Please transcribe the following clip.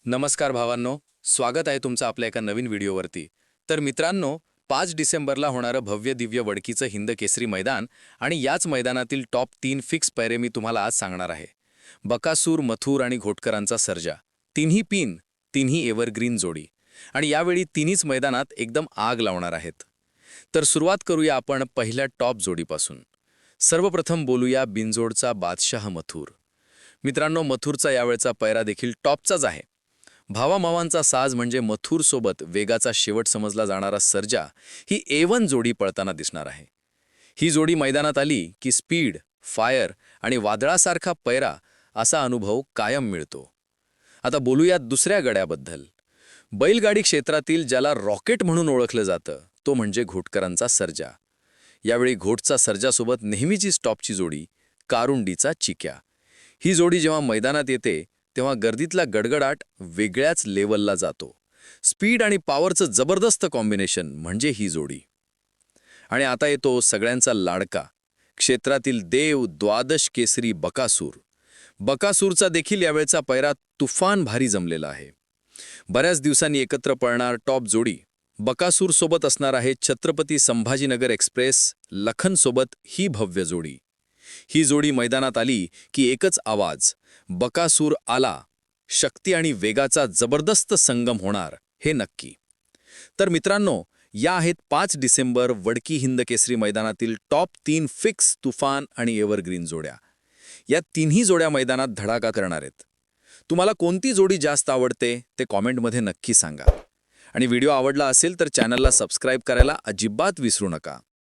नमस्कार भावांनो, स्वागत आहे तुमचं आपल्या एका नवीन व्हिडिओवरती. तर मित्रांनो, 5 डिसेंबरला होणारं भव्य दिव्य वडकीचं हिंद केसरी मैदान आणि याच मैदानातील टॉप 3 फिक्स पैरे मी तुम्हाला आज सांगणार आहे. बकासूर, मथुर आणि घोटकरांचा सर्जा. तिन्ही पिन, तिन्ही एव्हरग्रीन जोडी. आणि यावेळी तिन्हीच मैदानात एकदम आग लावणार आहेत. तर सुरुवात करूया आपण पहिल्या टॉप जोडीपासून. सर्वप्रथम बोलूया बिनजोडचा बादशाह मथुर. मित्रांनो, मथुरचा यावेळचा पैरा देखील टॉपचाच आहे. भावामावांचा साज म्हणजे मथुरसोबत वेगाचा शेवट समजला जाणारा सर्जा ही A1 जोडी पळताना दिसणार आहे. ही जोडी मैदानात आली की स्पीड, फायर आणि वादळासारखा पैरा असा अनुभव कायम मिळतो. आता बोलूया दुसऱ्या गड्याबद्दल. बैलगाडी क्षेत्रातील ज्याला रॉकेट म्हणून ओळखलं जातं तो म्हणजे घोटकरांचा सर्जा. यावेळी घोटचा सर्जासोबत नेहमीचीच टॉपची जोडी कारुंडीचा चिक्या. ही जोडी जेव्हा मैदानात येते तेव्हा गर्दीतला गडगडाट वेगळ्याच लेवलला जातो. स्पीड आणि पॉवरचं जबरदस्त कॉम्बिनेशन म्हणजे ही जोडी. आणि आता येतो सगळ्यांचा लाडका, क्षेत्रातील देव, द्वादश केसरी बकासूर. बकासूरचा देखील यावेळचा पैरा तुफान भारी जमलेला आहे. बऱ्याच दिवसांनी एकत्र पळणार टॉप जोडी. बकासूरसोबत असणार आहे छत्रपती संभाजीनगर एक्सप्रेस लखनसोबत ही भव्य जोडी. ही जोडी मैदानात आली की एकच आवाज, बकासूर आला. शक्ती आणि वेगाचा जबरदस्त संगम होणार हे नक्की. तर मित्रांनो, या आहेत 5 डिसेंबर वडकी हिंद केसरी मैदानातील टॉप 3 फिक्स, तुफान आणि एव्हरग्रीन जोड्या. या तिन्ही जोड्या मैदानात धडाका करणार आहेत. तुम्हाला कोणती जोडी जास्त आवडते ते कॉमेंटमध्ये नक्की सांगा. आणि व्हिडिओ आवडला असेल तर चॅनलला सबस्क्राईब करायला अजिबात विसरू नका.